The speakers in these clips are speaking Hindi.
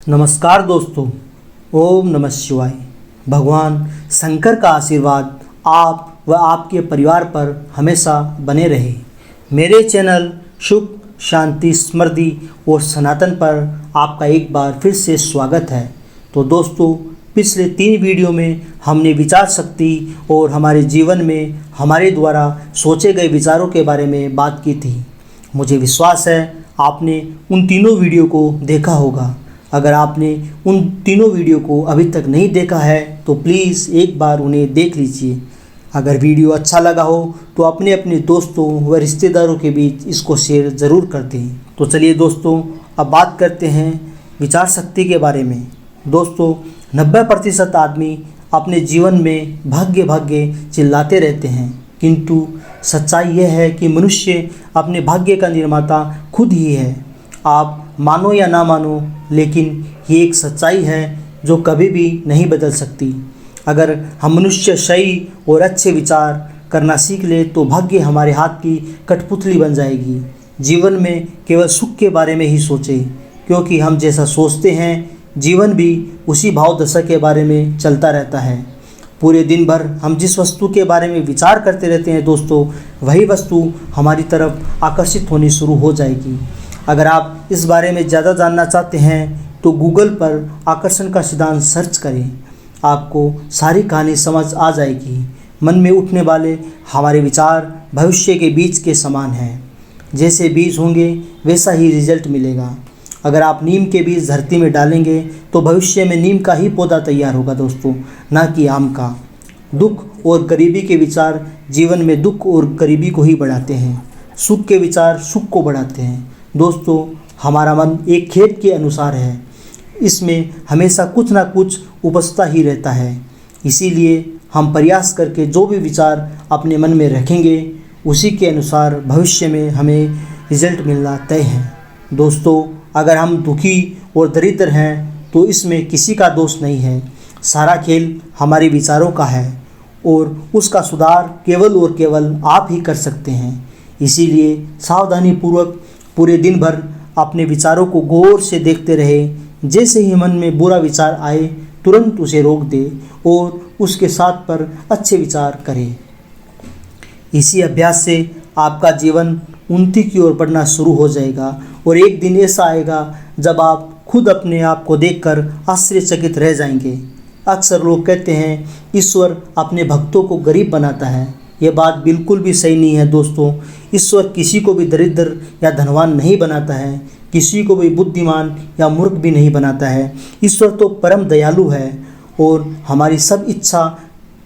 नमस्कार दोस्तों। ओम नमः शिवाय। भगवान शंकर का आशीर्वाद आप व आपके परिवार पर हमेशा बने रहे। मेरे चैनल सुख शांति समृद्धि और सनातन पर आपका एक बार फिर से स्वागत है। तो दोस्तों, पिछले 3 वीडियो में हमने विचार शक्ति और हमारे जीवन में हमारे द्वारा सोचे गए विचारों के बारे में बात की थी। मुझे विश्वास है आपने उन तीनों वीडियो को देखा होगा। अगर आपने उन तीनों वीडियो को अभी तक नहीं देखा है तो प्लीज़ एक बार उन्हें देख लीजिए। अगर वीडियो अच्छा लगा हो तो अपने अपने दोस्तों व रिश्तेदारों के बीच इसको शेयर ज़रूर कर दें। तो चलिए दोस्तों, अब बात करते हैं विचार शक्ति के बारे में। दोस्तों, 90% आदमी अपने जीवन में भाग्य भाग्य चिल्लाते रहते हैं, किंतु सच्चाई यह है कि मनुष्य अपने भाग्य का निर्माता खुद ही है। आप मानो या ना मानो, लेकिन ये एक सच्चाई है जो कभी भी नहीं बदल सकती। अगर हम मनुष्य सही और अच्छे विचार करना सीख ले तो भाग्य हमारे हाथ की कठपुतली बन जाएगी। जीवन में केवल सुख के बारे में ही सोचें, क्योंकि हम जैसा सोचते हैं जीवन भी उसी भाव दशा के बारे में चलता रहता है। पूरे दिन भर हम जिस वस्तु के बारे में विचार करते रहते हैं दोस्तों, वही वस्तु हमारी तरफ आकर्षित होनी शुरू हो जाएगी। अगर आप इस बारे में ज़्यादा जानना चाहते हैं तो गूगल पर आकर्षण का सिद्धांत सर्च करें, आपको सारी कहानी समझ आ जाएगी। मन में उठने वाले हमारे विचार भविष्य के बीज के समान हैं। जैसे बीज होंगे वैसा ही रिजल्ट मिलेगा। अगर आप नीम के बीज धरती में डालेंगे तो भविष्य में नीम का ही पौधा तैयार होगा दोस्तों, ना कि आम का। दुख और गरीबी के विचार जीवन में दुख और गरीबी को ही बढ़ाते हैं। सुख के विचार सुख को बढ़ाते हैं। दोस्तों, हमारा मन एक खेत के अनुसार है, इसमें हमेशा कुछ ना कुछ उपजता ही रहता है। इसीलिए हम प्रयास करके जो भी विचार अपने मन में रखेंगे उसी के अनुसार भविष्य में हमें रिजल्ट मिलना तय है। दोस्तों, अगर हम दुखी और दरिद्र हैं तो इसमें किसी का दोष नहीं है। सारा खेल हमारे विचारों का है और उसका सुधार केवल और केवल आप ही कर सकते हैं। इसीलिए सावधानीपूर्वक पूरे दिन भर अपने विचारों को गौर से देखते रहे। जैसे ही मन में बुरा विचार आए तुरंत उसे रोक दे और उसके साथ पर अच्छे विचार करें। इसी अभ्यास से आपका जीवन उन्नति की ओर बढ़ना शुरू हो जाएगा और एक दिन ऐसा आएगा जब आप खुद अपने आप को देखकर आश्चर्यचकित रह जाएंगे। अक्सर लोग कहते हैं ईश्वर अपने भक्तों को गरीब बनाता है। यह बात बिल्कुल भी सही नहीं है दोस्तों। ईश्वर किसी को भी दरिद्र या धनवान नहीं बनाता है, किसी को भी बुद्धिमान या मूर्ख भी नहीं बनाता है। ईश्वर तो परम दयालु है और हमारी सब इच्छा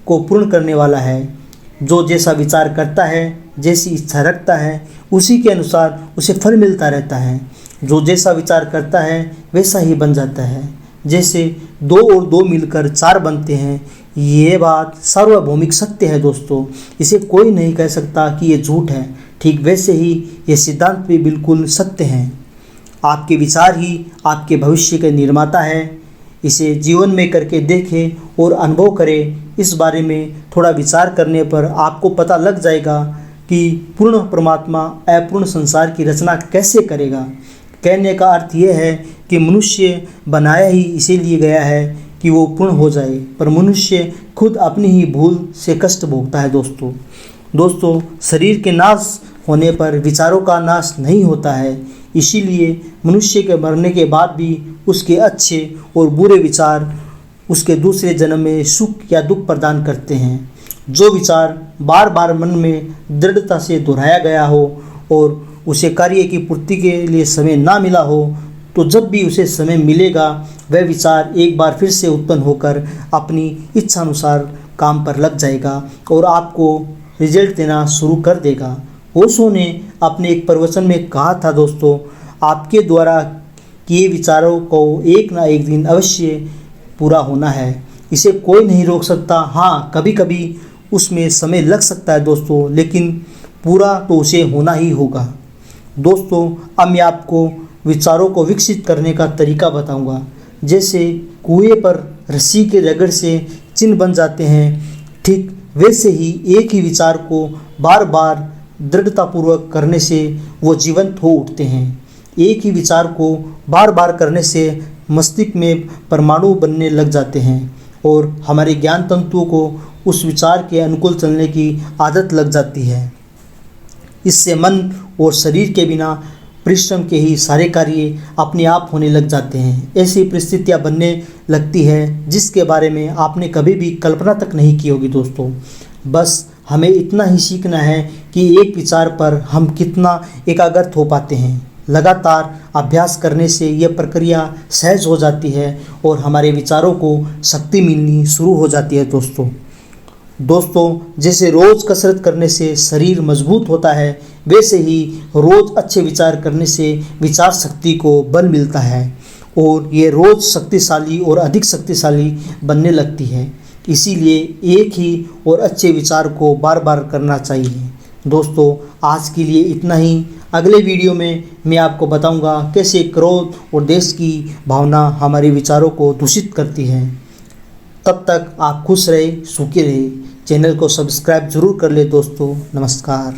को पूर्ण करने वाला है। जो जैसा विचार करता है, जैसी इच्छा रखता है, उसी के अनुसार उसे फल मिलता रहता है। जो जैसा विचार करता है वैसा ही बन जाता है। जैसे 2 और 2 मिलकर 4 बनते हैं, ये बात सार्वभौमिक सत्य है दोस्तों। इसे कोई नहीं कह सकता कि ये झूठ है। ठीक वैसे ही ये सिद्धांत भी बिल्कुल सत्य हैं। आपके विचार ही आपके भविष्य के निर्माता है। इसे जीवन में करके देखें और अनुभव करें। इस बारे में थोड़ा विचार करने पर आपको पता लग जाएगा कि पूर्ण परमात्मा अपूर्ण संसार की रचना कैसे करेगा। कहने का अर्थ यह है कि मनुष्य बनाया ही इसीलिए गया है कि वो पूर्ण हो जाए, पर मनुष्य खुद अपनी ही भूल से कष्ट भोगता है दोस्तों, शरीर के नाश होने पर विचारों का नाश नहीं होता है। इसीलिए मनुष्य के मरने के बाद भी उसके अच्छे और बुरे विचार उसके दूसरे जन्म में सुख या दुख प्रदान करते हैं। जो विचार बार बार मन में दृढ़ता से दोहराया गया हो और उसे कार्य की पूर्ति के लिए समय ना मिला हो, तो जब भी उसे समय मिलेगा वह विचार एक बार फिर से उत्पन्न होकर अपनी इच्छानुसार काम पर लग जाएगा और आपको रिजल्ट देना शुरू कर देगा। ओशो ने अपने एक प्रवचन में कहा था दोस्तों, आपके द्वारा किए विचारों को एक ना एक दिन अवश्य पूरा होना है। इसे कोई नहीं रोक सकता। हाँ, कभी कभी उसमें समय लग सकता है दोस्तों, लेकिन पूरा तो उसे होना ही होगा। दोस्तों, अब मैं आपको विचारों को विकसित करने का तरीका बताऊंगा। जैसे कुएं पर रस्सी के रगड़ से चिन्ह बन जाते हैं, ठीक वैसे ही एक ही विचार को बार बार दृढ़तापूर्वक करने से वो जीवंत हो उठते हैं। एक ही विचार को बार बार करने से मस्तिष्क में परमाणु बनने लग जाते हैं और हमारे ज्ञान तंतुओं को उस विचार के अनुकूल चलने की आदत लग जाती है। इससे मन और शरीर के बिना परिश्रम के ही सारे कार्य अपने आप होने लग जाते हैं। ऐसी परिस्थितियां बनने लगती है जिसके बारे में आपने कभी भी कल्पना तक नहीं की होगी दोस्तों। बस हमें इतना ही सीखना है कि एक विचार पर हम कितना एकाग्र हो पाते हैं। लगातार अभ्यास करने से यह प्रक्रिया सहज हो जाती है और हमारे विचारों को शक्ति मिलनी शुरू हो जाती है दोस्तों जैसे रोज़ कसरत करने से शरीर मजबूत होता है, वैसे ही रोज़ अच्छे विचार करने से विचार शक्ति को बल मिलता है और ये रोज़ शक्तिशाली और अधिक शक्तिशाली बनने लगती है। इसीलिए एक ही और अच्छे विचार को बार बार करना चाहिए। दोस्तों आज के लिए इतना ही। अगले वीडियो में मैं आपको बताऊंगा कैसे क्रोध और देश की भावना हमारे विचारों को दूषित करती है। तब तक आप खुश रहे, सुखी रहे। चैनल को सब्सक्राइब जरूर कर ले दोस्तों। नमस्कार।